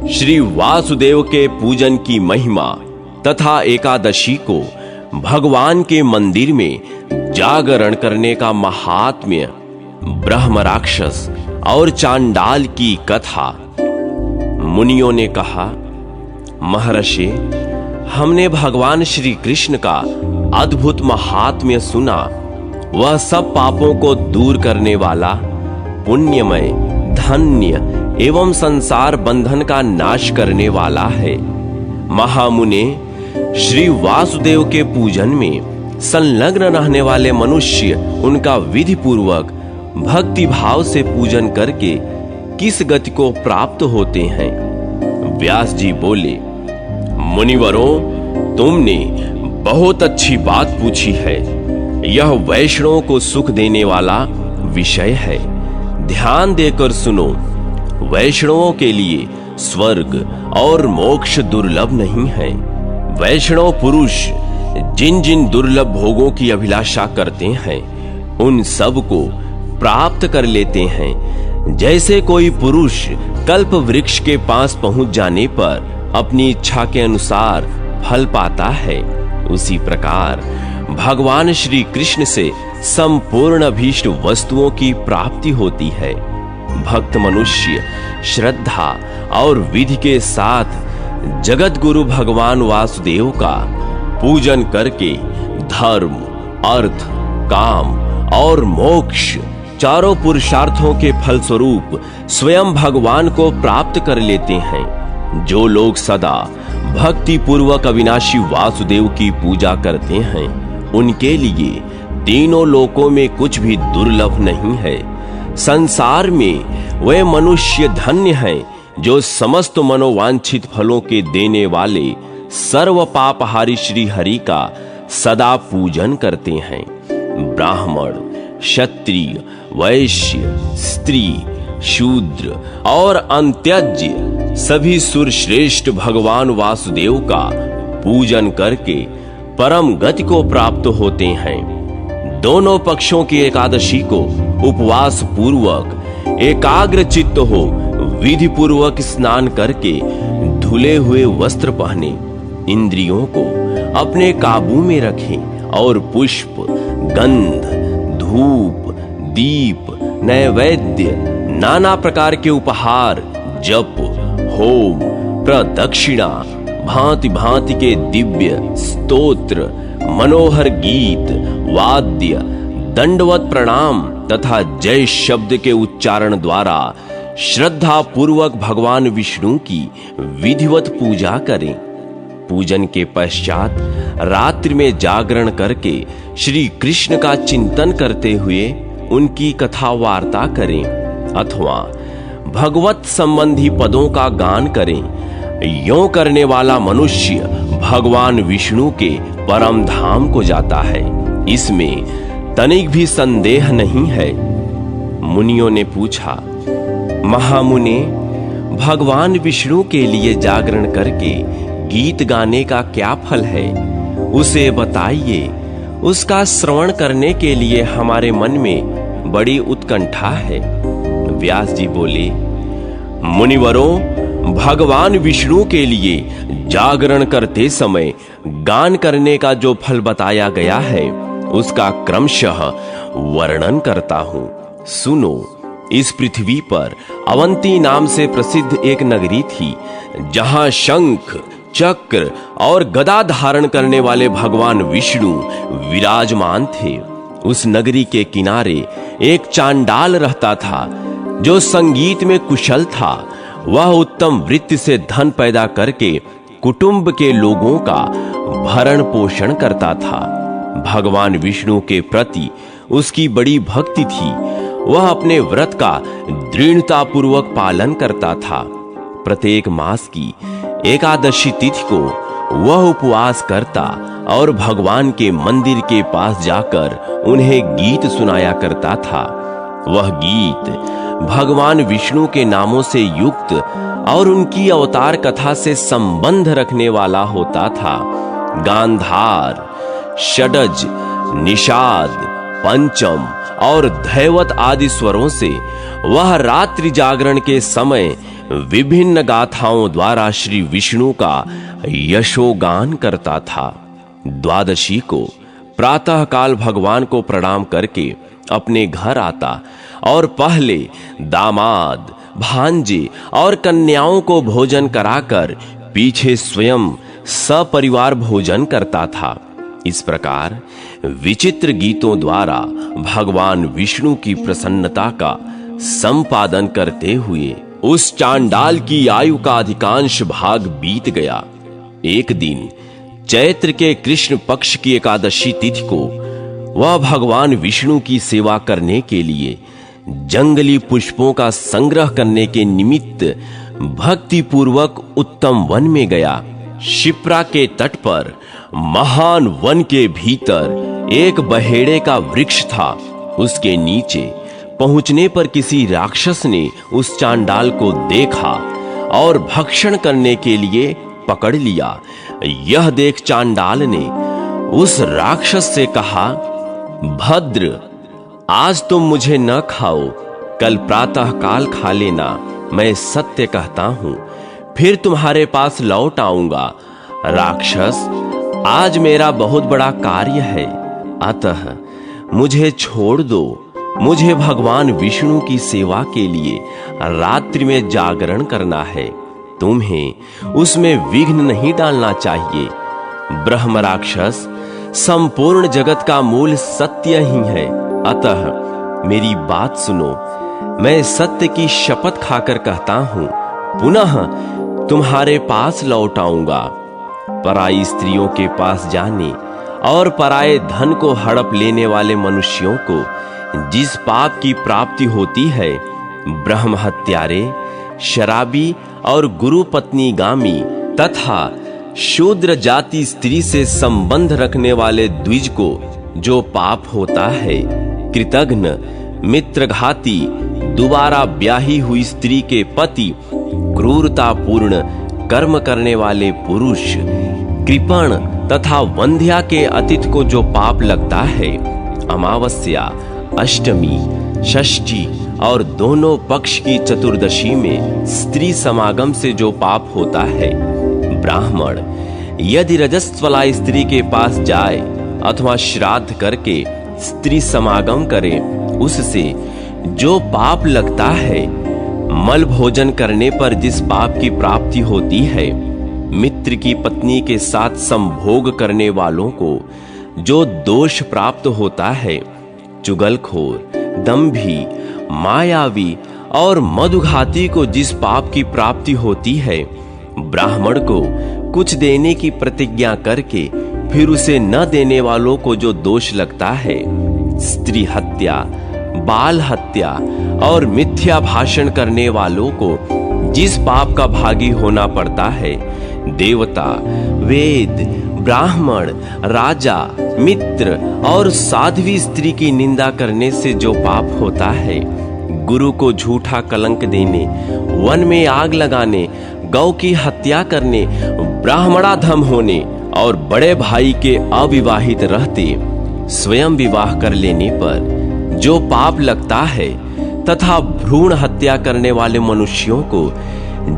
श्री वासुदेव के पूजन की महिमा तथा एकादशी को भगवान के मंदिर में जागरण करने का महात्म्य, ब्रह्म राक्षस और चांडाल की कथा। मुनियों ने कहा, महर्षि, हमने भगवान श्री कृष्ण का अद्भुत महात्म्य सुना। वह सब पापों को दूर करने वाला, पुण्यमय, धन्य एवं संसार बंधन का नाश करने वाला है। महामुने, श्री वासुदेव के पूजन में संलग्न रहने वाले मनुष्य उनका विधि पूर्वक भक्ति भाव से पूजन करके किस गति को प्राप्त होते हैं? व्यास जी बोले, मुनिवरों, तुमने बहुत अच्छी बात पूछी है। यह वैष्णवों को सुख देने वाला विषय है। ध्यान देकर सुनो। वैष्णवों के लिए स्वर्ग और मोक्ष दुर्लभ नहीं है। वैष्णव पुरुष जिन जिन दुर्लभ भोगों की अभिलाषा करते हैं, उन सब को प्राप्त कर लेते हैं। जैसे कोई पुरुष कल्प वृक्ष के पास पहुंच जाने पर अपनी इच्छा के अनुसार फल पाता है, उसी प्रकार भगवान श्री कृष्ण से संपूर्ण अभीष्ट वस्तुओं की प्राप्ति होती है। भक्त मनुष्य श्रद्धा और विधि के साथ जगत गुरु भगवान वासुदेव का पूजन करके धर्म, अर्थ, काम और मोक्ष चारों पुरुषार्थों के फलस्वरूप स्वयं भगवान को प्राप्त कर लेते हैं। जो लोग सदा भक्ति पूर्वक अविनाशी वासुदेव की पूजा करते हैं, उनके लिए तीनों लोकों में कुछ भी दुर्लभ नहीं है। संसार में वे मनुष्य धन्य हैं जो समस्त मनोवांछित फलों के देने वाले सर्व पापहारी श्री हरि का सदा पूजन करते हैं। ब्राह्मण, क्षत्रिय, वैश्य, स्त्री, शूद्र और अंत्यज्य सभी सुरश्रेष्ठ भगवान वासुदेव का पूजन करके परम गति को प्राप्त होते हैं। दोनों पक्षों की एकादशी को उपवास पूर्वक एकाग्र चित्त हो विधि पूर्वक स्नान करके धुले हुए वस्त्र पहने, इंद्रियों को अपने काबू में रखें और पुष्प, गंध, धूप, दीप, नैवेद्य, नाना प्रकार के उपहार, जप, होम, प्रदक्षिणा, भांति भांति के दिव्य स्तोत्र, मनोहर गीत, वाद्य, दंडवत प्रणाम तथा जय शब्द के उच्चारण द्वारा श्रद्धा पूर्वक भगवान विष्णु की विधिवत पूजा करें। पूजन के पश्चात रात्रि में जागरण करके श्री कृष्ण का चिंतन करते हुए उनकी कथा वार्ता करें अथवा भगवत संबंधी पदों का गान करें। यों करने वाला मनुष्य भगवान विष्णु के परम धाम को जाता है, इसमें तनिक भी संदेह नहीं है। मुनियों ने पूछा, महामुने, भगवान विष्णु के लिए जागरण करके गीत गाने का क्या फल है? उसे बताइए। उसका श्रवण करने के लिए हमारे मन में बड़ी उत्कंठा है। व्यास जी बोले, मुनिवरों, भगवान विष्णु के लिए जागरण करते समय गान करने का जो फल बताया गया है, उसका क्रमशः वर्णन करता हूं। सुनो। इस पृथ्वी पर अवंती नाम से प्रसिद्ध एक नगरी थी, जहां शंख, चक्र और गदा धारण करने वाले भगवान विष्णु विराजमान थे। उस नगरी के किनारे एक चांडाल रहता था, जो संगीत में कुशल था। वह उत्तम वृत्ति से धन पैदा करके कुटुंब के लोगों का भरण पोषण करता था। भगवान विष्णु के प्रति उसकी बड़ी भक्ति थी। वह अपने व्रत का दृढ़ता पूर्वक पालन करता था। प्रत्येक मास की एकादशी तिथि को वह उपवास करता और भगवान के मंदिर के पास जाकर उन्हें गीत सुनाया करता था। वह गीत भगवान विष्णु के नामों से युक्त और उनकी अवतार कथा से संबंध रखने वाला होता था। गांधार, षडज, निषाद, पंचम और धैवत आदि स्वरों से वह रात्रि जागरण के समय विभिन्न गाथाओं द्वारा श्री विष्णु का यशोगान करता था। द्वादशी को प्रातः काल भगवान को प्रणाम करके अपने घर आता और पहले दामाद, भांजे और कन्याओं को भोजन कराकर पीछे स्वयं सपरिवार भोजन करता था। इस प्रकार विचित्र गीतों द्वारा भगवान विष्णु की प्रसन्नता का संपादन करते हुए उस चांडाल की आयु का अधिकांश भाग बीत गया। एक दिन चैत्र के कृष्ण पक्ष की एकादशी तिथि को वह भगवान विष्णु की सेवा करने के लिए जंगली पुष्पों का संग्रह करने के निमित्त भक्ति पूर्वक उत्तम वन में गया। शिप्रा के तट पर महान वन के भीतर एक बहेड़े का वृक्ष था। उसके नीचे पहुंचने पर किसी राक्षस ने उस चांडाल को देखा और भक्षण करने के लिए पकड़ लिया। यह देख चांडाल ने उस राक्षस से कहा, भद्र, आज तुम मुझे न खाओ, कल प्रातः काल खा लेना। मैं सत्य कहता हूं, फिर तुम्हारे पास लौट आऊंगा। राक्षस, आज मेरा बहुत बड़ा कार्य है, अतः मुझे छोड़ दो। मुझे भगवान विष्णु की सेवा के लिए रात्रि में जागरण करना है। तुम्हें उसमें विघ्न नहीं डालना चाहिए। ब्रह्म राक्षस, संपूर्ण जगत का मूल सत्य ही है, अतः मेरी बात सुनो। मैं सत्य की शपथ खाकर कहता हूं, पुनः तुम्हारे पास लौट आऊंगा। पराई स्त्रियों के पास जाने और पराये धन को हड़प लेने वाले मनुष्यों को जिस पाप की प्राप्ति होती है, ब्रह्म हत्यारे, शराबी और गुरु पत्नी गामी तथा शूद्र जाति स्त्री से संबंध रखने वाले द्विज को जो पाप होता है, कृतघ्न, मित्रघाती, दोबारा ब्याही हुई स्त्री के पति, क्रूरतापूर्ण कर्म करने वाले पुरुष, कृपण तथा वंध्या के अतिथि को जो पाप लगता है, अमावस्या, अष्टमी, षष्ठी और दोनों पक्ष की चतुर्दशी में स्त्री समागम से जो पाप होता है, ब्राह्मण यदि रजस्वला स्त्री के पास जाए अथवा श्राद्ध करके स्त्री समागम करे, उससे जो पाप लगता है, मल भोजन करने पर जिस पाप की प्राप्ति होती है, मित्र की पत्नी के साथ संभोग करने वालों को जो दोष प्राप्त होता है, चुगलखोर, दंभी, मायावी और मधुघाती को जिस पाप की प्राप्ति होती है, ब्राह्मण को कुछ देने की प्रतिज्ञा करके फिर उसे न देने वालों को जो दोष लगता है, स्त्री हत्या, बाल हत्या और मिथ्या भाषण करने वालों को जिस पाप का भागी होना पड़ता है, देवता, वेद, ब्राह्मण, राजा, मित्र और साध्वी स्त्री की निंदा करने से जो पाप होता है, गुरु को झूठा कलंक देने, वन में आग लगाने, गौ की हत्या करने, ब्राह्मणाधम होने और बड़े भाई के अविवाहित रहते स्वयं विवाह कर लेने पर जो पाप लगता है, तथा भ्रूण हत्या करने वाले मनुष्यों को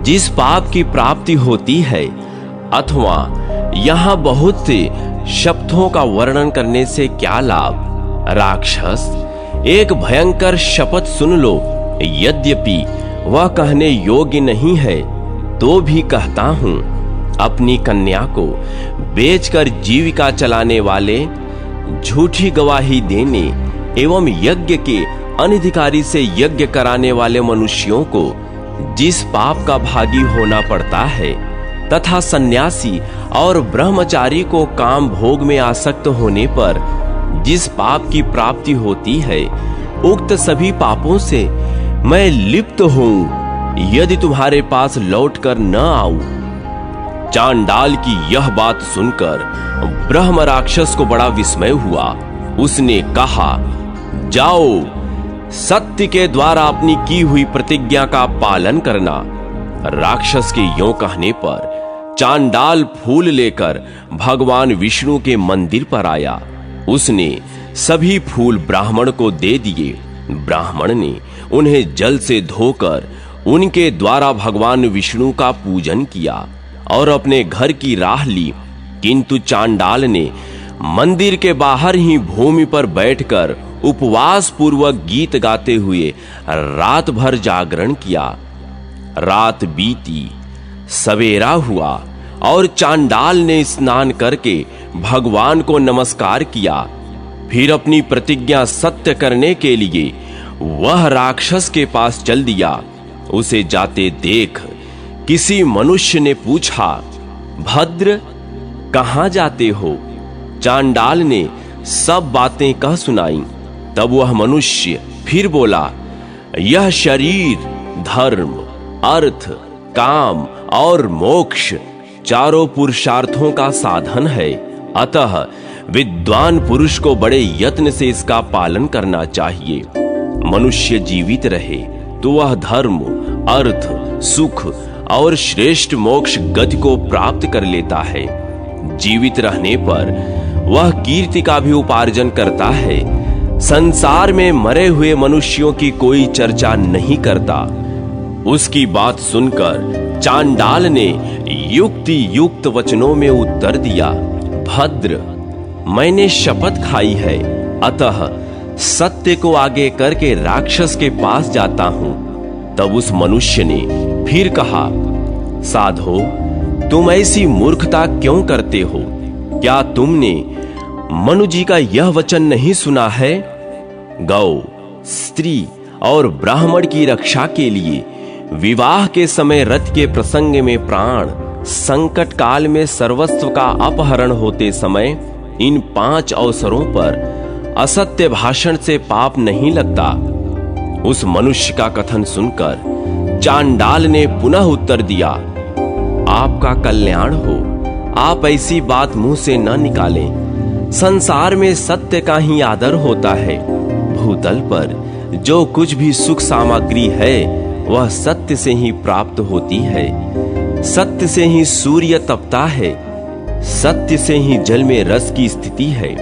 जिस पाप की प्राप्ति होती है, अथवा यहाँ बहुत से शब्दों का वर्णन करने से क्या लाभ। राक्षस, एक भयंकर शपथ सुन लो। यद्यपि वह कहने योग्य नहीं है, तो भी कहता हूं, अपनी कन्या को बेचकर जीविका चलाने वाले, झूठी गवाही देने एवं यज्ञ के अनधिकारी से यज्ञ कराने वाले मनुष्यों को जिस पाप का भागी होना पड़ता है, तथा सन्यासी और ब्रह्मचारी को काम भोग में आसक्त होने पर जिस पाप की प्राप्ति होती है, उक्त सभी पापों से मैं लिप्त हूं, यदि तुम्हारे पास लौटकर न आऊं। चांडाल की यह बात सुनकर ब्रह्म राक्षस को बड़ा विस्मय हुआ। उसने कहा, जाओ, सत्य के द्वारा अपनी की हुई प्रतिज्ञा का पालन करना। राक्षस के यों कहने पर चांडाल फूल लेकर भगवान विष्णु के मंदिर पर आया। उसने सभी फूल ब्राह्मण को दे दिए। ब्राह्मण ने उन्हें जल से धोकर उनके द्वारा भगवान विष्णु का पूजन किया और अपने घर की राह ली। किंतु चांडाल ने मंदिर के बाहर ही भूमि पर बैठकर उपवास पूर्वक गीत गाते हुए रात भर जागरण किया। रात बीती, सवेरा हुआ और चांडाल ने स्नान करके भगवान को नमस्कार किया। फिर अपनी प्रतिज्ञा सत्य करने के लिए वह राक्षस के पास चल दिया। उसे जाते देख किसी मनुष्य ने पूछा, भद्र, कहां जाते हो? चांडाल ने सब बातें कह सुनाई। तब वह मनुष्य फिर बोला, यह शरीर धर्म, अर्थ, काम और मोक्ष चारों पुरुषार्थों का साधन है। अतः विद्वान पुरुष को बड़े यत्न से इसका पालन करना चाहिए। मनुष्य जीवित रहे तो वह धर्म, अर्थ, सुख और श्रेष्ठ मोक्ष गति को प्राप्त कर लेता है। जीवित रहने पर वह कीर्ति का भी उपार्जन करता है। संसार में मरे हुए मनुष्यों की कोई चर्चा नहीं करता। उसकी बात सुनकर चांडाल ने युक्ति युक्त वचनों में उत्तर दिया, भद्र, मैंने शपथ खाई है, अतः सत्य को आगे करके राक्षस के पास जाता हूं। तब उस मनुष्य ने फिर कहा, साधो, तुम ऐसी मूर्खता क्यों करते हो? क्या तुमने मनु जी का यह वचन नहीं सुना है? गौ, स्त्री और ब्राह्मण की रक्षा के लिए विवाह के समय रथ के प्रसंग में प्राण, संकट काल में सर्वस्व का अपहरण होते समय इन 5 अवसरों पर असत्य भाषण से पाप नहीं लगता। उस मनुष्य का कथन सुनकर चांडाल ने पुनः उत्तर दिया, आपका कल्याण हो। आप ऐसी बात मुंह से न निकालें। संसार में सत्य का ही आदर होता है। भूतल पर जो कुछ भी सुख सामग्री है वह सत्य से ही प्राप्त होती है। सत्य से ही सूर्य तपता है। सत्य से ही जल में रस की स्थिति है।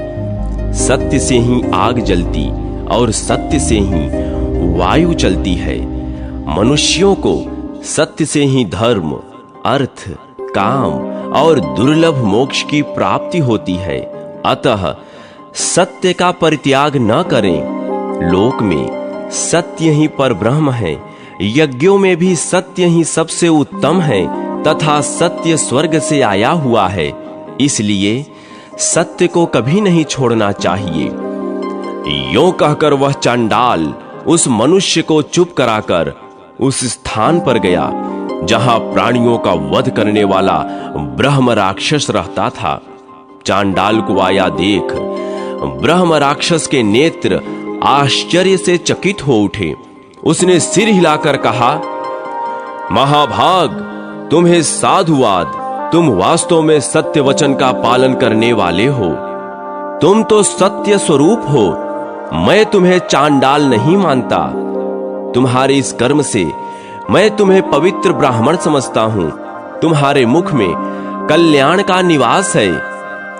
सत्य से ही आग जलती और सत्य से ही वायु चलती है। मनुष्यों को सत्य से ही धर्म, अर्थ, काम और दुर्लभ मोक्ष की प्राप्ति होती है। अतः सत्य का परित्याग न करें। लोक में सत्य ही परब्रह्म है। यज्ञों में भी सत्य ही सबसे उत्तम है तथा सत्य स्वर्ग से आया हुआ है। इसलिए सत्य को कभी नहीं छोड़ना चाहिए। यों कहकर वह चांडाल उस मनुष्य को चुप कराकर उस स्थान पर गया जहां प्राणियों का वध करने वाला ब्रह्म राक्षस रहता था। चांडाल को आया देख ब्रह्म राक्षस के नेत्र आश्चर्य से चकित हो उठे। उसने सिर हिलाकर कहा, महाभाग, तुम्हें साधुवाद। तुम वास्तव में सत्य वचन का पालन करने वाले हो। तुम तो सत्य स्वरूप हो। मैं तुम्हें चांडाल नहीं मानता। तुम्हारे इस कर्म से मैं तुम्हें पवित्र ब्राह्मण समझता हूं। तुम्हारे मुख में कल्याण का निवास है।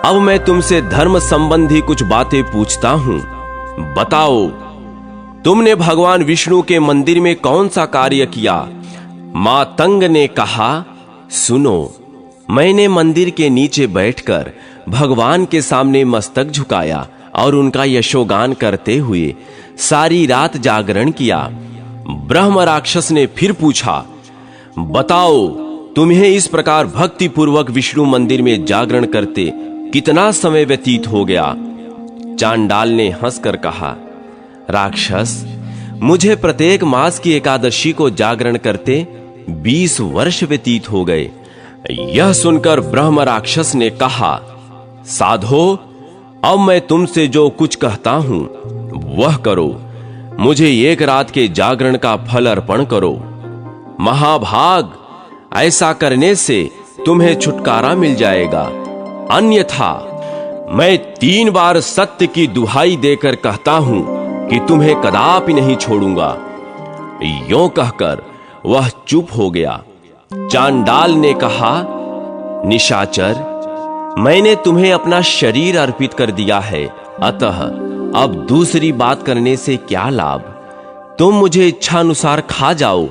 अब मैं तुमसे धर्म संबंधी कुछ बातें पूछता हूं। बताओ, तुमने भगवान विष्णु के मंदिर में कौन सा कार्य किया? मातंग ने कहा, सुनो, मैंने मंदिर के नीचे बैठकर भगवान के सामने मस्तक झुकाया और उनका यशोगान करते हुए सारी रात जागरण किया। ब्रह्म राक्षस ने फिर पूछा, बताओ, तुम्हें इस प्रकार भक्ति पूर्वक विष्णु मंदिर में जागरण करते कितना समय व्यतीत हो गया? चांडाल ने हंसकर कहा, राक्षस, मुझे प्रत्येक मास की एकादशी को जागरण करते 20 वर्ष व्यतीत हो गए। यह सुनकर ब्रह्म राक्षस ने कहा, साधो, अब मैं तुमसे जो कुछ कहता हूं वह करो। मुझे 1 रात के जागरण का फल अर्पण करो। महाभाग, ऐसा करने से तुम्हें छुटकारा मिल जाएगा। अन्यथा मैं 3 बार सत्य की दुहाई देकर कहता हूं कि तुम्हें कदापि नहीं छोड़ूंगा। यों कहकर वह चुप हो गया। चांडाल ने कहा, निशाचर, मैंने तुम्हें अपना शरीर अर्पित कर दिया है, अतः अब दूसरी बात करने से क्या लाभ? तुम मुझे इच्छानुसार खा जाओ।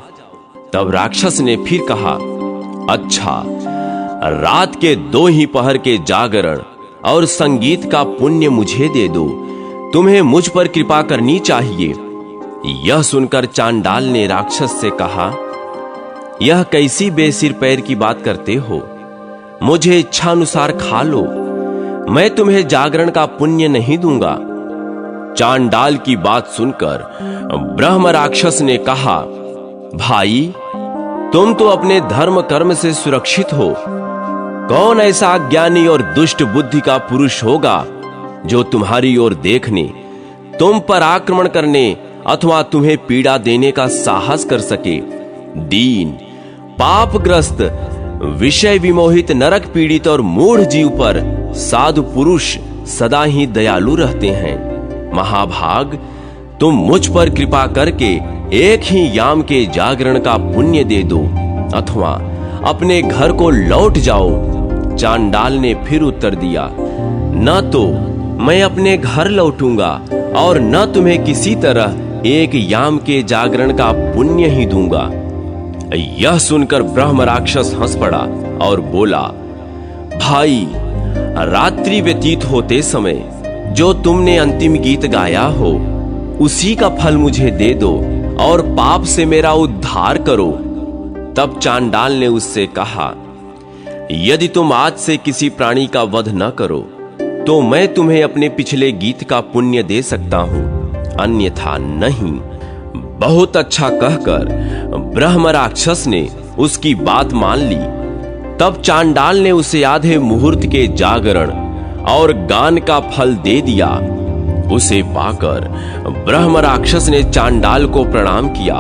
तब राक्षस ने फिर कहा, अच्छा, रात के 2 ही पहर के जागरण और संगीत का पुण्य मुझे दे दो, तुम्हें मुझ पर कृपा करनी चाहिए। यह सुनकर चांडाल ने राक्षस से कहा, यह कैसी बेसिर पैर की बात करते हो? मुझे इच्छा अनुसार खा लो, मैं तुम्हें जागरण का पुण्य नहीं दूंगा। चांडाल की बात सुनकर ब्रह्म राक्षस ने कहा, भाई, तुम तो अपने धर्म कर्म से सुरक्षित हो। कौन ऐसा अज्ञानी और दुष्ट बुद्धि का पुरुष होगा जो तुम्हारी ओर देखने, तुम पर आक्रमण करने अथवा तुम्हें पीड़ा देने का साहस कर सके? दीन, पापग्रस्त, विषय विमोहित, नरक पीड़ित और मूढ़ जीव पर साधु पुरुष सदा ही दयालु रहते हैं। महाभाग, तुम मुझ पर कृपा करके एक ही याम के जागरण का पुण्य दे दो अथवा अपने घर को लौट जाओ। चांडाल ने फिर उत्तर दिया, न तो मैं अपने घर लौटूंगा और न तुम्हें किसी तरह एक याम के जागरण का पुण्य ही दूंगा। यह सुनकर ब्रह्म राक्षस हंस पड़ा और बोला, भाई, रात्रि व्यतीत होते समय जो तुमने अंतिम गीत गाया हो उसी का फल मुझे दे दो और पाप से मेरा उद्धार करो। तब चांडाल ने उससे कहा, यदि तुम आज से किसी प्राणी का वध न करो तो मैं तुम्हें अपने पिछले गीत का पुण्य दे सकता हूं, अन्यथा नहीं। बहुत अच्छा कहकर ब्रह्म राक्षस ने उसकी बात मान ली। तब चांडाल ने उसे आधे मुहूर्त के जागरण और गान का फल दे दिया। उसे पाकर ब्रह्म राक्षस ने चांडाल को प्रणाम किया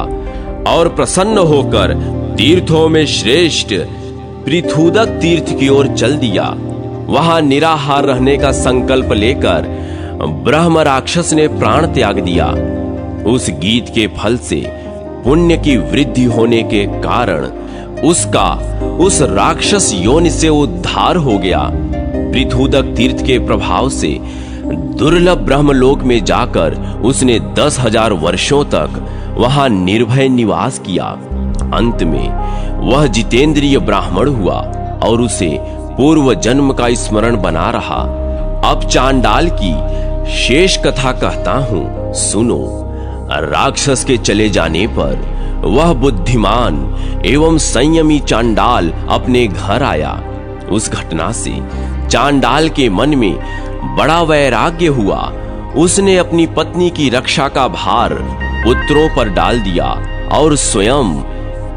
और प्रसन्न होकर तीर्थों में श्रेष्ठ पृथुदक तीर्थ की ओर चल दिया। वहां निराहार रहने का संकल्प लेकर ब्रह्म राक्षस ने प्राण त्याग दिया। उस गीत के फल से पुण्य की वृद्धि होने के कारण उसका उस राक्षस योनि से उद्धार हो गया। पृथुदक तीर्थ के प्रभाव से दुर्लभ ब्रह्मलोक में जाकर उसने 10,000 वर्षों तक वहां निर्भय निवास किया। अंत में वह जितेंद्रिय ब्राह्मण हुआ और उसे पूर्व जन्म का स्मरण बना रहा। अब चांडाल की शेष कथा कहता हूं, सुनो। राक्षस के चले जाने पर वह बुद्धिमान एवं संयमी चांडाल अपने घर आया। उस घटना से चांडाल के मन में बड़ा वैराग्य हुआ। उसने अपनी पत्नी की रक्षा का भार पुत्रों पर डाल दिया और स्वयं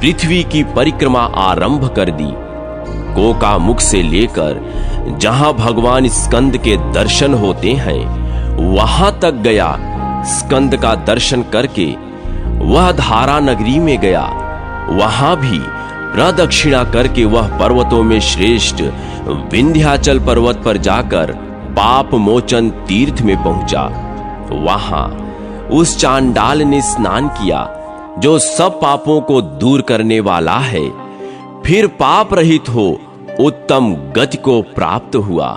पृथ्वी की परिक्रमा आरंभ कर दी। गोका मुख से लेकर जहां भगवान स्कंद के दर्शन होते हैं वहां तक गया। स्कंद का दर्शन करके वह धारा नगरी में गया। वहां भी प्रदक्षिणा करके वह पर्वतों में श्रेष्ठ विंध्याचल पर्वत पर जाकर पाप मोचन तीर्थ में पहुंचा। वहां उस चांडाल ने स्नान किया जो सब पापों को दूर करने वाला है, फिर पाप रहित हो उत्तम गति को प्राप्त हुआ।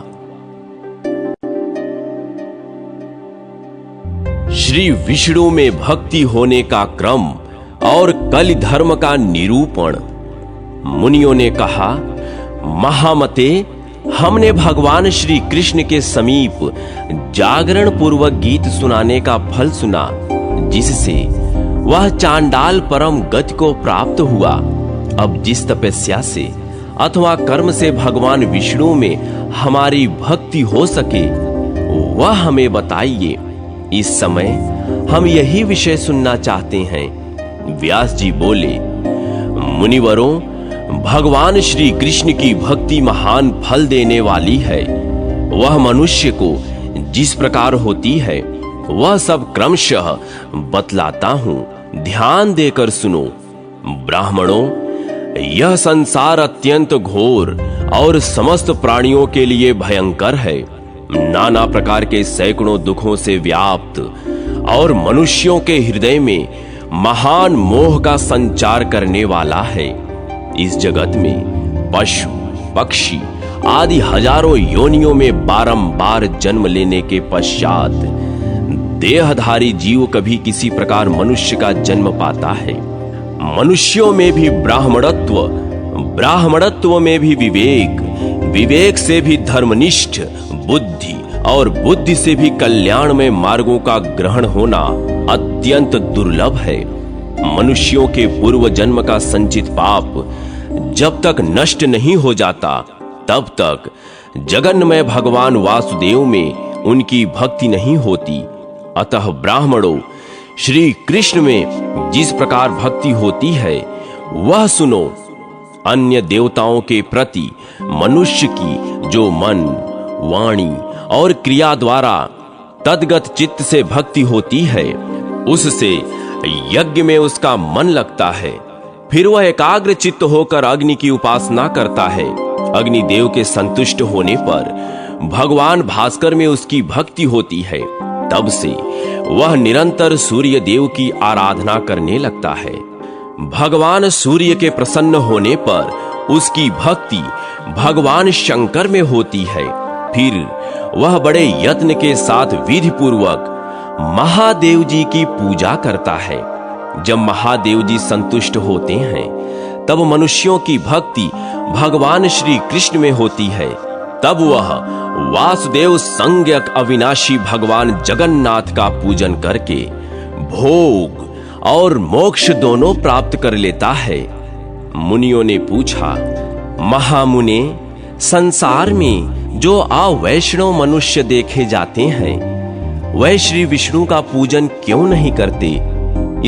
श्री विष्णु में भक्ति होने का क्रम और कलि धर्म का निरूपण। मुनियों ने कहा, महामते, हमने भगवान श्री कृष्ण के समीप जागरण पूर्वक गीत सुनाने का फल सुना, जिससे वह चांडाल परम गति को प्राप्त हुआ। अब जिस तपस्या से अथवा कर्म से भगवान विष्णु में हमारी भक्ति हो सके वह हमें बताइए। इस समय हम यही विषय सुनना चाहते हैं। व्यास जी बोले, मुनिवरों, भगवान श्री कृष्ण की भक्ति महान फल देने वाली है। वह मनुष्य को जिस प्रकार होती है वह सब क्रमशः बतलाता हूं, ध्यान देकर सुनो। ब्राह्मणों, यह संसार अत्यंत घोर और समस्त प्राणियों के लिए भयंकर है। नाना प्रकार के सैकड़ों दुखों से व्याप्त और मनुष्यों के हृदय में महान मोह का संचार करने वाला है। इस जगत में पशु पक्षी आदि हजारों योनियों में बारंबार जन्म लेने के पश्चात देहधारी जीव कभी किसी प्रकार मनुष्य का जन्म पाता है। मनुष्यों में भी ब्राह्मणत्व, ब्राह्मणत्व में भी विवेक, विवेक से भी धर्मनिष्ठ बुद्धि और बुद्धि से भी कल्याणमय मार्गों का ग्रहण होना अत्यंत दुर्लभ है। मनुष्यों के पूर्व जन्म का संचित पाप जब तक नष्ट नहीं हो जाता तब तक जगन्मय भगवान वासुदेव में उनकी भक्ति नहीं होती। अतः ब्राह्मणों, श्री कृष्ण में जिस प्रकार भक्ति होती है वह सुनो। अन्य देवताओं के प्रति मनुष्य की जो मन, वाणी और क्रिया द्वारा तद्गत चित्त से भक्ति होती है, उससे यज्ञ में उसका मन लगता है। फिर वह एकाग्र चित्त होकर अग्नि की उपासना करता है। अग्निदेव के संतुष्ट होने पर भगवान भास्कर में उसकी भक्ति होती है। तब से वह निरंतर सूर्य देव की आराधना करने लगता है। भगवान सूर्य के प्रसन्न होने पर उसकी भक्ति भगवान शंकर में होती है। फिर वह बड़े यत्न के साथ विधि पूर्वक महादेव जी की पूजा करता है। जब महादेव जी संतुष्ट होते हैं तब मनुष्यों की भक्ति भगवान श्री कृष्ण में होती है। तब वह वासुदेव संज्ञक अविनाशी भगवान जगन्नाथ का पूजन करके भोग और मोक्ष दोनों प्राप्त कर लेता है। मुनियों ने पूछा, महामुने, संसार में जो अवैष्णव मनुष्य देखे जाते हैं वह श्री विष्णु का पूजन क्यों नहीं करते?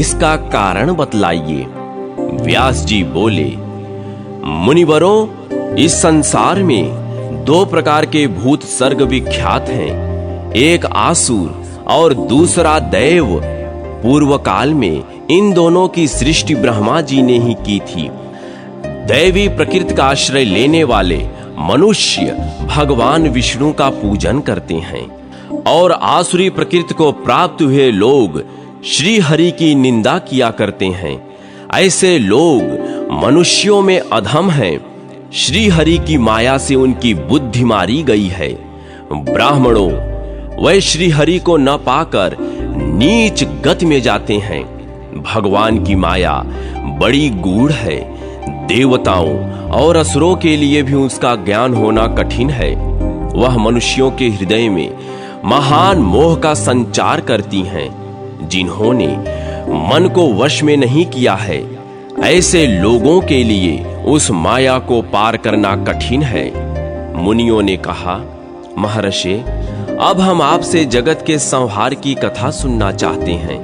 इसका कारण बतलाइए। व्यास जी बोले, मुनिवरों, इस संसार में दो प्रकार के भूत सर्ग विख्यात हैं, एक आसुर और दूसरा दैव। पूर्व काल में इन दोनों की सृष्टि ब्रह्मा जी ने ही की थी। दैवी प्रकृति का आश्रय लेने वाले मनुष्य भगवान विष्णु का पूजन करते हैं और आसुरी प्रकृति को प्राप्त हुए लोग श्री हरि की निंदा किया करते हैं। ऐसे लोग मनुष्यों में अधम हैं। श्री हरि की माया से उनकी बुद्धि मारी गई है। ब्राह्मणों, वह श्री हरि को न पाकर नीच गति में जाते हैं। भगवान की माया बड़ी गूढ़ है। देवताओं और असुरों के लिए भी उसका ज्ञान होना कठिन है। वह मनुष्यों के हृदय में महान मोह का संचार करती हैं। जिन्होंने मन को वश में नहीं किया है, ऐसे लोगों के लिए उस माया को पार करना कठिन है। मुनियों ने कहा, महर्षि, अब हम आपसे जगत के संहार की कथा सुनना चाहते हैं।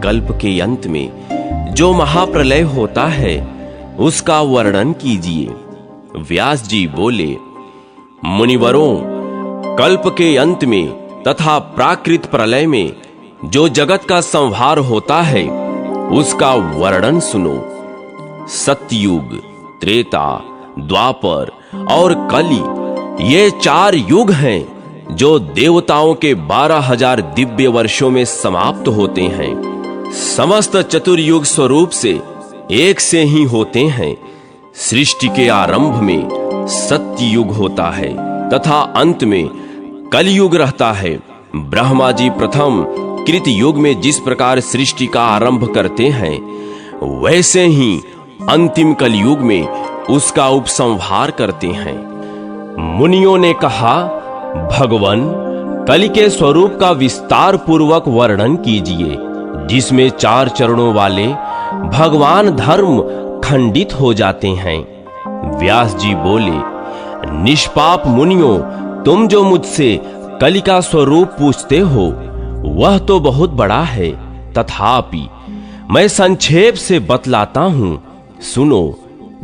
कल्प के अंत में जो महाप्रलय होता है उसका वर्णन कीजिए। व्यास जी बोले, मुनिवरों, कल्प के अंत में तथा प्राकृत प्रलय में जो जगत का संहार होता है उसका वर्णन सुनो। सत्ययुग, त्रेता, द्वापर और कली, ये 4 युग हैं जो देवताओं के 12,000 दिव्य वर्षों में समाप्त होते हैं। समस्त चतुर्युग स्वरूप से एक से ही होते हैं। सृष्टि के आरंभ में सत्ययुग होता है तथा अंत में कलयुग रहता है। ब्रह्मा जी प्रथम कृत युग में जिस प्रकार सृष्टि का आरंभ करते हैं वैसे ही अंतिम कलयुग में उसका उपसंहार करते हैं। मुनियों ने कहा, भगवान, कलि के स्वरूप का विस्तार पूर्वक वर्णन कीजिए, जिसमें 4 चरणों वाले भगवान धर्म खंडित हो जाते हैं। व्यास जी बोले, निष्पाप मुनियों, तुम जो मुझसे कलि का स्वरूप पूछते हो वह तो बहुत बड़ा है, तथापि मैं संक्षेप से बतलाता हूं। सुनो,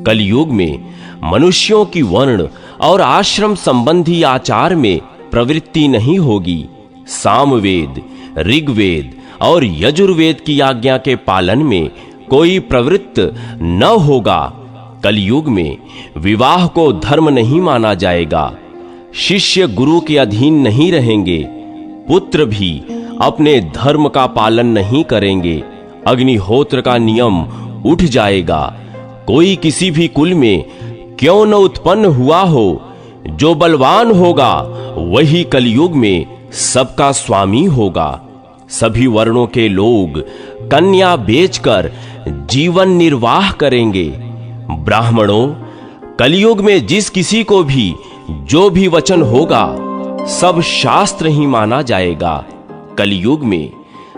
कलयुग में मनुष्यों की वर्ण और आश्रम संबंधी आचार में प्रवृत्ति नहीं होगी। सामवेद, ऋग्वेद और यजुर्वेद की आज्ञा के पालन में कोई प्रवृत्त न होगा। कलयुग में विवाह को धर्म नहीं माना जाएगा। शिष्य गुरु के अधीन नहीं रहेंगे। पुत्र भी अपने धर्म का पालन नहीं करेंगे। अग्निहोत्र का नियम उठ जाएगा। कोई किसी भी कुल में क्यों न उत्पन्न हुआ हो, जो बलवान होगा वही कलयुग में सबका स्वामी होगा। सभी वर्णों के लोग कन्या बेचकर जीवन निर्वाह करेंगे। ब्राह्मणों, कलयुग में जिस किसी को भी जो भी वचन होगा सब शास्त्र ही माना जाएगा। कलयुग में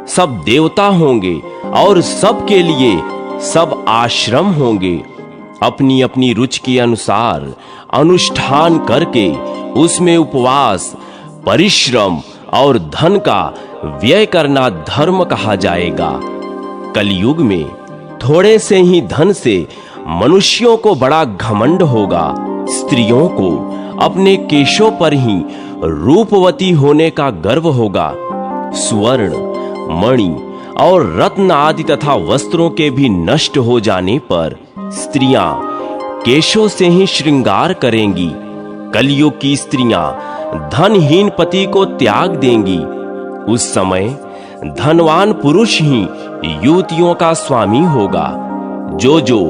सब देवता होंगे और सबके लिए सब आश्रम होंगे। अपनी अपनी रुचि के अनुसार अनुष्ठान करके उसमें उपवास, परिश्रम और धन का व्यय करना धर्म कहा जाएगा। कलयुग में थोड़े से ही धन से मनुष्यों को बड़ा घमंड होगा। स्त्रियों को अपने केशों पर ही रूपवती होने का गर्व होगा। स्वर्ण, मणि और रत्न आदि तथा वस्त्रों के भी नष्ट हो जाने पर स्त्रियां केशों से ही श्रृंगार करेंगी। कलयुग की स्त्रियां धनहीन पति को त्याग देंगी। उस समय धनवान पुरुष ही युवतियों का स्वामी होगा। जो जो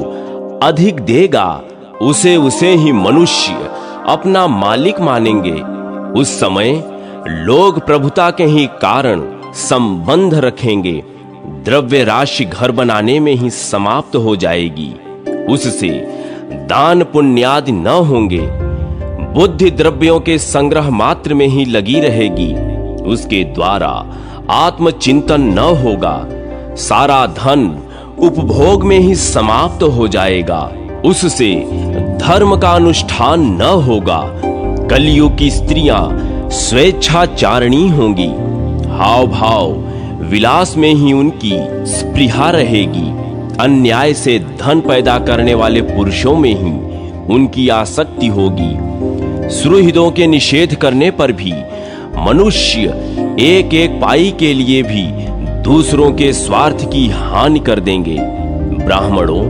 अधिक देगा उसे उसे ही मनुष्य अपना मालिक मानेंगे। उस समय लोग प्रभुता के ही कारण संबंध रखेंगे। द्रव्य राशि घर बनाने में ही समाप्त हो जाएगी। उससे दान पुण्यादि न होंगे। बुद्धि द्रव्यों के संग्रह मात्र में ही लगी रहेगी। उसके द्वारा आत्मचिंतन न होगा। सारा धन उपभोग में ही समाप्त हो जाएगा। उससे धर्म का अनुष्ठान न होगा। कलयुग की स्त्रियां स्वेच्छाचारिणी होंगी। हाव भाव विलास में ही उनकी स्पृहा रहेगी। अन्याय से धन पैदा करने वाले पुरुषों में ही उनकी आसक्ति होगी। सुहृदों के निषेध करने पर भी मनुष्य एक एक पाई के लिए भी दूसरों के स्वार्थ की हानि कर देंगे। ब्राह्मणों,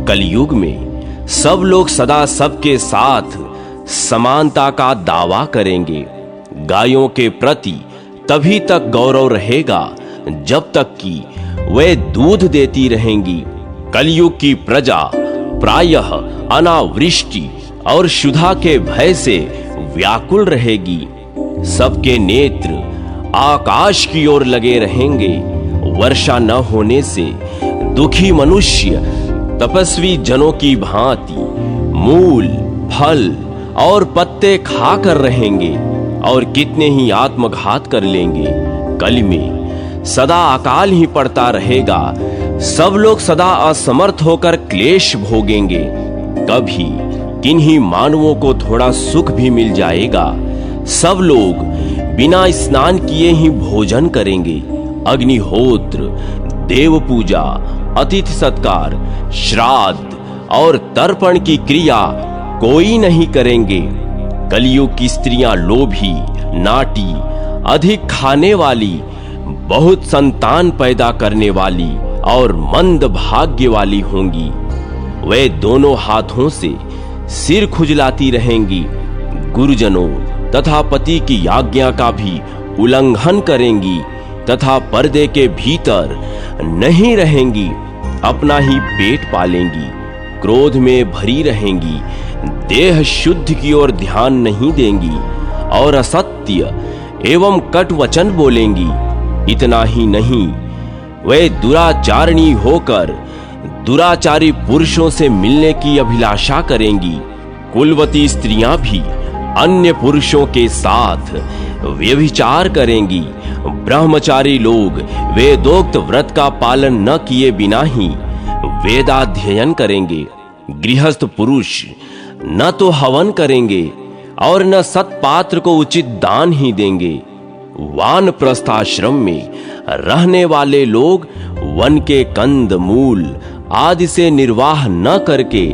कलयुग में सब लोग सदा सबके साथ समानता का दावा करेंगे। गायों के प्रति तभी तक गौरव रहेगा जब तक कि वे दूध देती रहेंगी। कलयुग की प्रजा प्रायः अनावृष्टि और क्षुधा के भय से व्याकुल रहेगी। सबके नेत्र आकाश की ओर लगे रहेंगे। वर्षा न होने से दुखी मनुष्य तपस्वी जनों की भांति मूल, फल और पत्ते खाकर रहेंगे और कितने ही आत्मघात कर लेंगे। कल में सदा अकाल ही पड़ता रहेगा। सब लोग सदा असमर्थ होकर क्लेश भोगेंगे। कभी किन्हीं मानवों को थोड़ा सुख भी मिल जाएगा। सब लोग बिना स्नान किए ही भोजन करेंगे। अग्निहोत्र, देव पूजा, अतिथि सत्कार, श्राद्ध और तर्पण की क्रिया कोई नहीं करेंगे। कलयुग की स्त्रियां लोभी, नाटी, अधिक खाने वाली, बहुत संतान पैदा करने वाली और मंद भाग्य वाली होंगी। वे दोनों हाथों से सिर खुजलाती रहेंगी। गुरुजनों तथा पति की आज्ञा का भी उल्लंघन करेंगी तथा पर्दे के भीतर नहीं रहेंगी। अपना ही पेट पालेंगी। क्रोध में भरी रहेंगी। देह शुद्ध की ओर ध्यान नहीं देंगी और असत्य एवं कटु वचन बोलेंगी। इतना ही नहीं, वे दुराचारिणी होकर दुराचारी पुरुषों से मिलने की अभिलाषा करेंगी। कुलवती स्त्रियां भी अन्य पुरुषों के साथ व्यभिचार करेंगी। ब्रह्मचारी लोग वेदोक्त व्रत का पालन न किए बिना ही वेदाध्ययन करेंगे। गृहस्थ पुरुष न तो हवन करेंगे और न सत्पात्र को उचित दान ही देंगे। वानप्रस्थाश्रम में रहने वाले लोग वन के कंद मूल आदि से निर्वाह न करके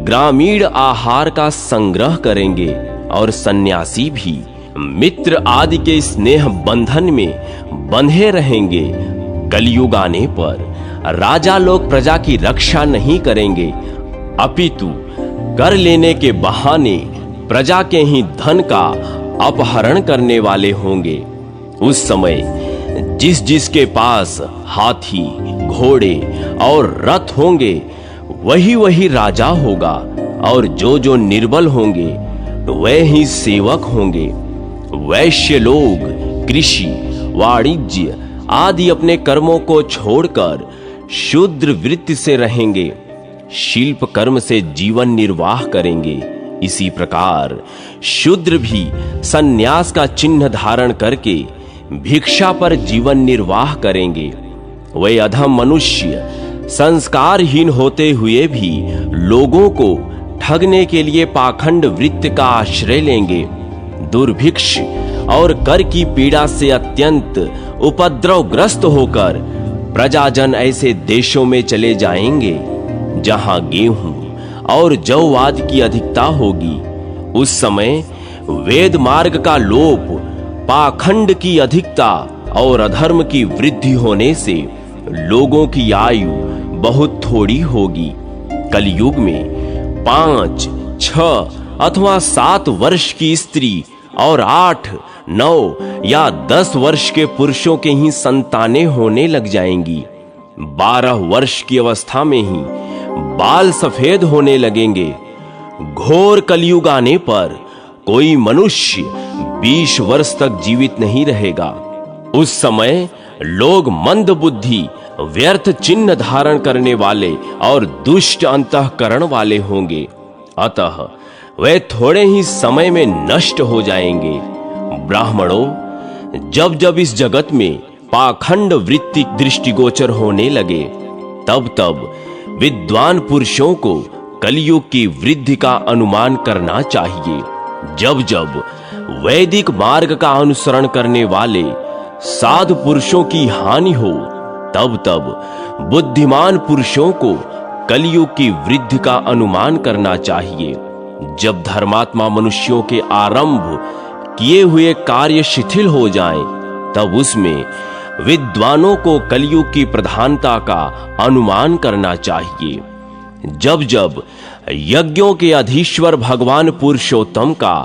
ग्रामीण आहार का संग्रह करेंगे और सन्यासी भी मित्र आदि के स्नेह बंधन में बंधे रहेंगे। कलयुग आने पर राजा लोग प्रजा की रक्षा नहीं करेंगे, अपितु कर लेने के बहाने प्रजा के ही धन का अपहरण करने वाले होंगे। उस समय जिस जिसके पास हाथी, घोड़े और रथ होंगे वही वही राजा होगा और जो जो निर्बल होंगे वे ही सेवक होंगे। वैश्य लोग कृषि, वाणिज्य आदि अपने कर्मों को छोड़कर शूद्र वृत्ति से रहेंगे, शिल्प कर्म से जीवन निर्वाह करेंगे। इसी प्रकार शूद्र भी संन्यास का चिन्ह धारण करके भिक्षा पर जीवन निर्वाह करेंगे। वे अधम मनुष्य संस्कारहीन होते हुए भी लोगों को ठगने के लिए पाखंड वृत्ति का आश्रय लेंगे। दुर्भिक्ष और कर की पीड़ा से अत्यंत उपद्रवग्रस्त होकर प्रजाजन ऐसे देशों में चले जाएंगे जहां गेहूं और जौ आदि की अधिकता होगी। उस समय वेद मार्ग का लोप, पाखंड की अधिकता और अधर्म की वृद्धि होने से लोगों की आयु बहुत थोड़ी होगी। कलयुग में 5, 6 अथवा 7 वर्ष की स्त्री और 8, 9 या 10 वर्ष के पुरुषों के ही संतानें होने लग जाएंगी। 12 वर्ष की अवस्था में ही बाल सफेद होने लगेंगे। घोर कलयुग आने पर कोई मनुष्य 20 वर्ष तक जीवित नहीं रहेगा। उस समय लोग मंद बुद्धि, व्यर्थ चिन्ह धारण करने वाले और दुष्ट अंतःकरण वाले होंगे। अतः वे थोड़े ही समय में नष्ट हो जाएंगे। ब्राह्मणों, जब जब इस जगत में पाखंड वृत्ति दृष्टिगोचर होने लगे, तब तब विद्वान पुरुषों को कलयुग की वृद्धि का अनुमान करना चाहिए। जब जब वैदिक मार्ग का अनुसरण करने वाले साधु पुरुषों की हानि हो, तब तब बुद्धिमान पुरुषों को कलयुग की वृद्धि का अनुमान करना चाहिए। जब धर्मात्मा मनुष्यों के आरंभ किए हुए कार्य शिथिल हो जाएं, तब उसमें विद्वानों को कलयुग की प्रधानता का अनुमान करना चाहिए। जब जब यज्ञों के अधीश्वर भगवान पुरुषोत्तम का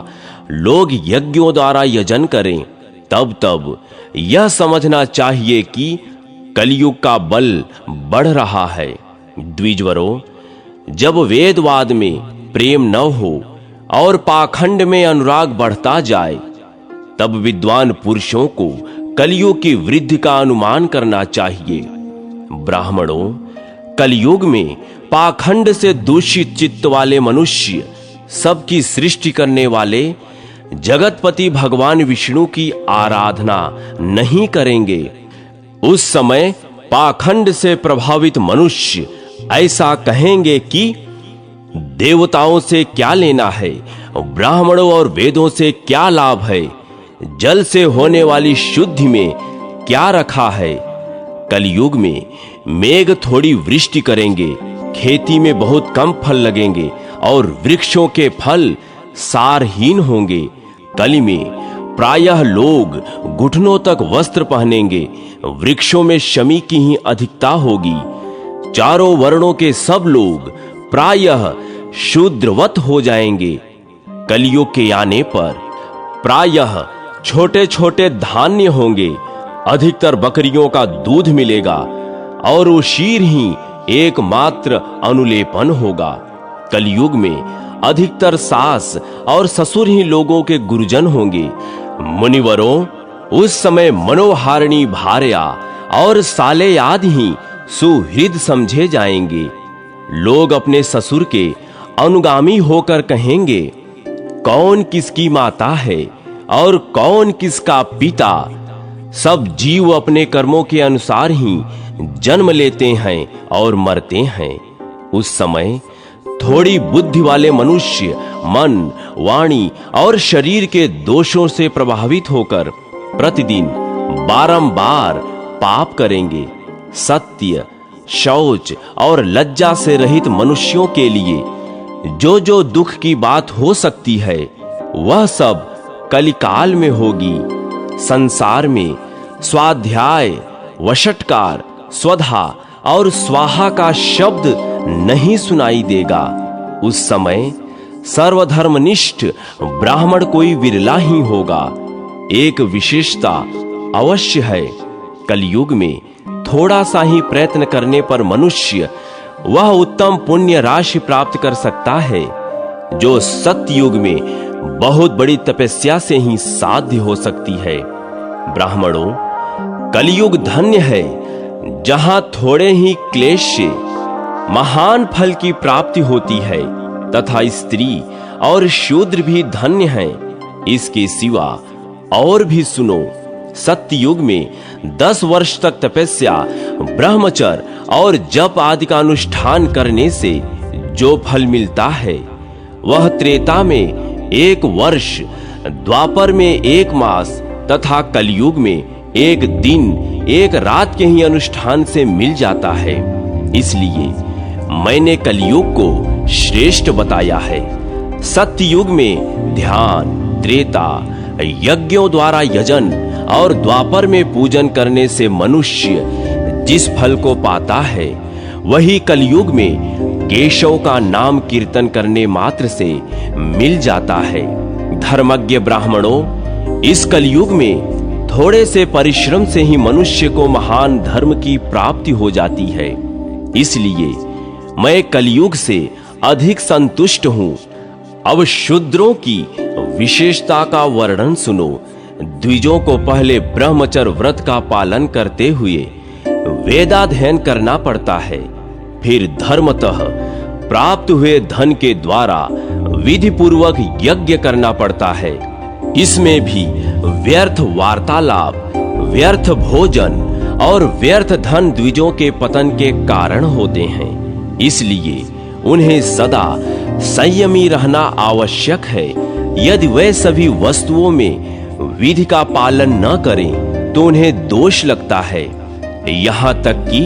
लोग यज्ञों द्वारा यजन करें, तब तब यह समझना चाहिए कि कलयुग का बल बढ़ रहा है। द्विजवरों, जब वेदवाद में प्रेम न हो और पाखंड में अनुराग बढ़ता जाए, तब विद्वान पुरुषों को कलयुग की वृद्धि का अनुमान करना चाहिए। ब्राह्मणों, कलयुग में पाखंड से दूषित चित्त वाले मनुष्य सबकी सृष्टि करने वाले जगतपति भगवान विष्णु की आराधना नहीं करेंगे। उस समय पाखंड से प्रभावित मनुष्य ऐसा कहेंगे कि देवताओं से क्या लेना है, ब्राह्मणों और वेदों से क्या लाभ है, जल से होने वाली शुद्धि में क्या रखा है। कलयुग में मेघ थोड़ी वृष्टि करेंगे, खेती में बहुत कम फल लगेंगे और वृक्षों के फल सारहीन होंगे। कली में प्रायः लोग घुटनों तक वस्त्र पहनेंगे, वृक्षों में शमी की ही अधिकता होगी। चारों वर्णों के सब लोग प्रायः शूद्रवत हो जाएंगे। कलयुग के आने पर प्रायः छोटे छोटे धान्य होंगे, अधिकतर बकरियों का दूध मिलेगा और उशीर ही एकमात्र अनुलेपन होगा। कलयुग में अधिकतर सास और ससुर ही लोगों के गुरुजन होंगे। मुनिवरों, उस समय मनोहारिणी भार्या और साले आदि ही सुहृद समझे जाएंगे। लोग अपने ससुर के अनुगामी होकर कहेंगे, कौन किसकी माता है और कौन किसका पिता। सब जीव अपने कर्मों के अनुसार ही जन्म लेते हैं और मरते हैं। उस समय थोड़ी बुद्धि वाले मनुष्य मन, वाणी और शरीर के दोषों से प्रभावित होकर प्रतिदिन बारंबार पाप करेंगे। सत्य, शौच और लज्जा से रहित मनुष्यों के लिए जो जो दुख की बात हो सकती है, वह सब कलिकाल में होगी। संसार में स्वाध्याय, वषट्कार, स्वधा और स्वाहा का शब्द नहीं सुनाई देगा। उस समय सर्वधर्मनिष्ठ ब्राह्मण कोई विरला ही होगा। एक विशेषता अवश्य है, कलयुग में थोड़ा सा ही प्रयत्न करने पर मनुष्य वह उत्तम पुण्य राशि प्राप्त कर सकता है जो सतयुग में बहुत बड़ी तपस्या से ही साध्य हो सकती है। ब्राह्मणों, कलयुग धन्य है, जहां थोड़े ही क्लेश से महान फल की प्राप्ति होती है तथा स्त्री और शूद्र भी धन्य हैं। इसके सिवा और भी सुनो, सत्ययुग में 10 वर्ष तक तपस्या, ब्रह्मचर्य और जप आदि का अनुष्ठान करने से जो फल मिलता है वह त्रेता में 1 वर्ष, द्वापर में 1 मास तथा कलयुग में 1 दिन 1 रात के ही अनुष्ठान से मिल जाता है। इसलिए मैंने कलयुग को श्रेष्ठ बताया है। सत्ययुग में ध्यान, त्रेता, यज्ञों द्वारा यजन और द्वापर में पूजन करने से मनुष्य जिस फल को पाता है वही कलयुग में केशव का नाम कीर्तन करने मात्र से मिल जाता है। धर्मज्ञ ब्राह्मणों, इस कलयुग में थोड़े से परिश्रम से ही मनुष्य को महान धर्म की प्राप्ति हो जाती है। इसलिए मैं कलयुग से अधिक संतुष्ट हूं। अब शूद्रों की विशेषता का वर्णन सुनो। द्विजों को पहले ब्रह्मचर्य व्रत का पालन करते हुए वेदाध्ययन करना पड़ता है। फिर धर्मतः प्राप्त हुए धन के द्वारा विधि पूर्वक यज्ञ करना पड़ता है। इसमें भी व्यर्थ वार्तालाप, व्यर्थ भोजन और व्यर्थ धन द्विजों के पतन के कारण होते हैं। इसलिए उन्हें सदा संयमी रहना आवश्यक है। यदि वे सभी वस्तुओं में विधि का पालन न करें तो उन्हें दोष लगता है। यहाँ तक कि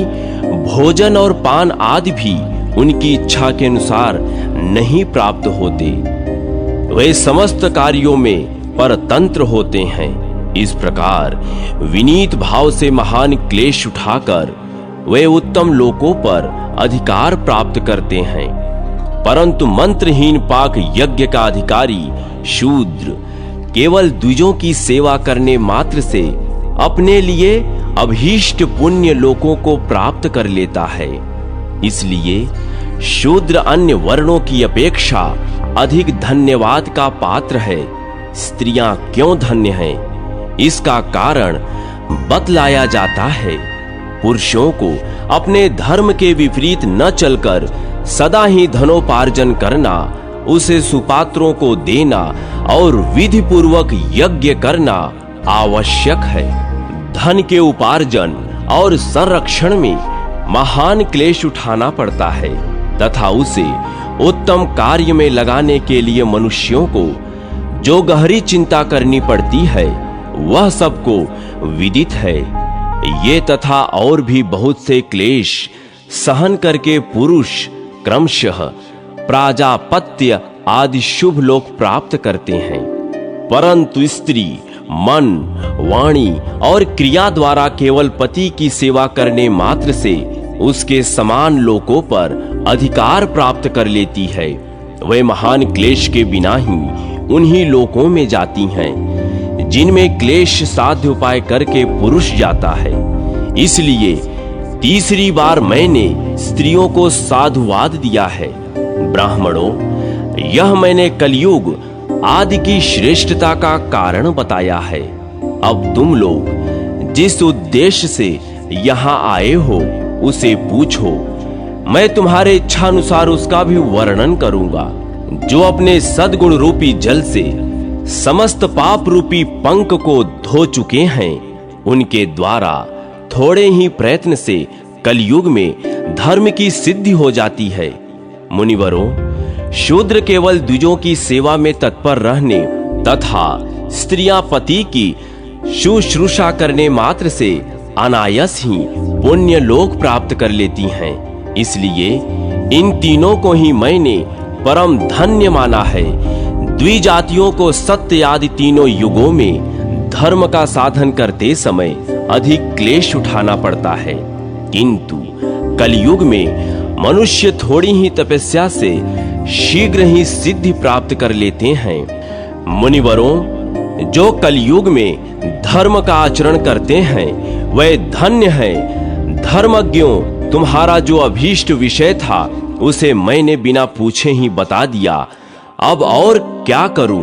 भोजन और पान आदि भी उनकी इच्छा के अनुसार नहीं प्राप्त होते। वे समस्त कार्यों में परतंत्र होते हैं। इस प्रकार विनीत भाव से महान क्लेश उठाकर वे उत्तम लोकों पर अधिकार प्राप्त करते हैं। परंतु मंत्रहीन पाक यज्ञ का अधिकारी शूद्र केवल द्विजों की सेवा करने मात्र से अपने लिए अभीष्ट पुण्य लोकों को प्राप्त कर लेता है। इसलिए शूद्र अन्य वर्णों की अपेक्षा अधिक धन्यवाद का पात्र है। स्त्रियां क्यों धन्य हैं, इसका कारण बतलाया जाता है। पुरुषों को अपने धर्म के विपरीत न चलकर सदा ही धनोपार्जन करना, उसे सुपात्रों को देना और विधि पूर्वक यज्ञ करना आवश्यक है। धन के उपार्जन और संरक्षण में महान क्लेश उठाना पड़ता है तथा उसे उत्तम कार्य में लगाने के लिए मनुष्यों को जो गहरी चिंता करनी पड़ती है वह सबको विदित है। ये तथा और भी बहुत से क्लेश सहन करके पुरुष क्रमशः प्राजापत्य आदि शुभ लोक प्राप्त करते हैं। परंतु स्त्री मन, वाणी और क्रिया द्वारा केवल पति की सेवा करने मात्र से उसके समान लोकों पर अधिकार प्राप्त कर लेती है। वे महान क्लेश के बिना ही उन्हीं लोकों में जाती हैं जिनमें क्लेश साध्य उपाय करके पुरुष जाता है। इसलिए तीसरी बार मैंने स्त्रियों को साधुवाद दिया है। ब्राह्मणों, यह मैंने कलयुग आदि की श्रेष्ठता का कारण बताया है। अब तुम लोग जिस उद्देश्य से यहाँ आए हो उसे पूछो, मैं तुम्हारे इच्छा अनुसार उसका भी वर्णन करूंगा। जो अपने सद्गुण रूपी जल से समस्त पाप रूपी पंक को धो चुके हैं, उनके द्वारा थोड़े ही प्रयत्न से कलयुग में धर्म की सिद्धि हो जाती है। मुनिवरों, शूद्र केवल द्विजों की सेवा में तत्पर रहने तथा स्त्रियां पति की शुश्रूषा करने मात्र से अनायास ही पुण्य लोक प्राप्त कर लेती हैं। इसलिए इन तीनों को ही मैंने परम धन्य माना है। द्विजातियों को सत्य आदि तीनों युगों में धर्म का साधन करते समय अधिक क्लेश उठाना पड़ता है, किंतु कलयुग में मनुष्य थोड़ी ही तपस्या से शीघ्र ही सिद्धि प्राप्त कर लेते हैं। मुनिवरों, जो कलयुग में धर्म का आचरण करते हैं वे धन्य हैं। धर्मज्ञों, तुम्हारा जो अभीष्ट विषय था उसे मैंने बिना पूछे ही बता दिया। अब और क्या करूं?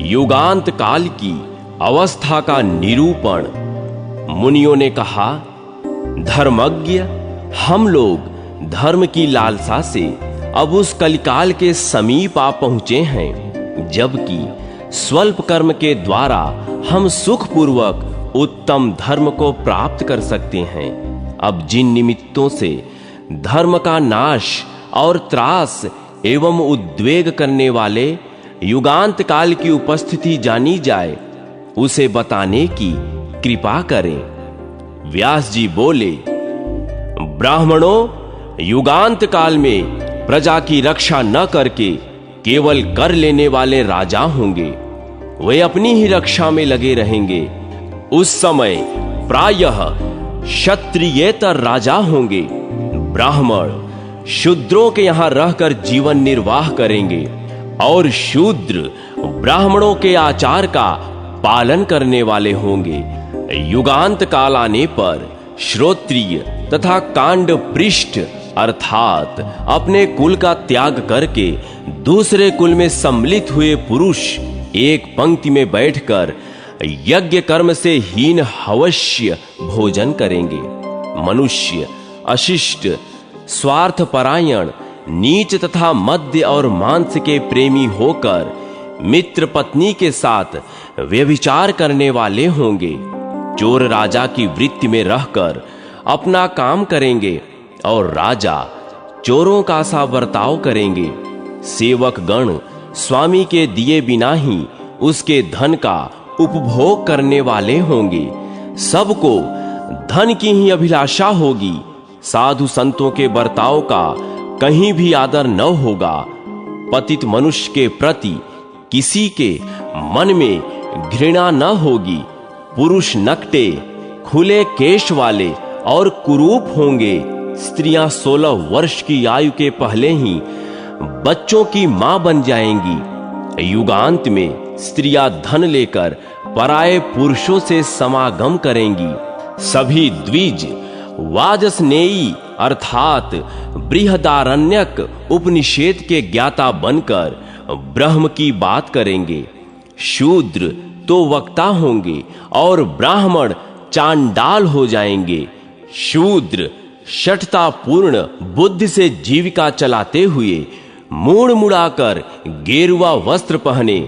युगांत काल की अवस्था का निरूपण। मुनियों ने कहा, धर्मज्ञ, हम लोग धर्म की लालसा से अब उस कलिकाल के समीप आ पहुंचे हैं, जबकि स्वल्प कर्म के द्वारा हम सुखपूर्वक उत्तम धर्म को प्राप्त कर सकते हैं। अब जिन निमित्तों से धर्म का नाश और त्रास एवं उद्वेग करने वाले युगांत काल की उपस्थिति जानी जाए, उसे बताने की कृपा करें। व्यास जी बोले, ब्राह्मणों, युगांत काल में प्रजा की रक्षा न करके केवल कर लेने वाले राजा होंगे। वे अपनी ही रक्षा में लगे रहेंगे। उस समय प्रायः क्षत्रियेतर राजा होंगे। ब्राह्मण शूद्रों के यहां रहकर जीवन निर्वाह करेंगे और शूद्र ब्राह्मणों के आचार का पालन करने वाले होंगे। युगांत काल आने पर श्रोत्रिय तथा कांड पृष्ठ अर्थात अपने कुल का त्याग करके दूसरे कुल में सम्मिलित हुए पुरुष एक पंक्ति में बैठकर यज्ञ कर्म से हीन हवश्य भोजन करेंगे। मनुष्य अशिष्ट, स्वार्थपरायण, नीच तथा मद्य और मांस के प्रेमी होकर मित्र पत्नी के साथ व्यभिचार करने वाले होंगे। चोर राजा की वृत्ति में रहकर अपना काम करेंगे और राजा चोरों का सा बर्ताव करेंगे। सेवक गण स्वामी के दिए बिना ही उसके धन का उपभोग करने वाले होंगे। सबको धन की ही अभिलाषा होगी। साधु संतों के बर्ताव का कहीं भी आदर न होगा। पतित मनुष्य के प्रति किसी के मन में घृणा न होगी। पुरुष नकटे, खुले केश वाले और कुरूप होंगे। स्त्रियां 16 वर्ष की आयु के पहले ही बच्चों की मां बन जाएंगी। युगांत में स्त्रियां धन लेकर पराये पुरुषों से समागम करेंगी। सभी द्विज वाजस्नेयी अर्थात बृहदारण्यक उपनिषेद के ज्ञाता बनकर ब्रह्म की बात करेंगे। शूद्र तो वक्ता होंगे और ब्राह्मण चांडाल हो जाएंगे। शूद्र शठता पूर्ण बुद्धि से जीविका चलाते हुए मूड़ मुड़ाकर गेरुआ वस्त्र पहने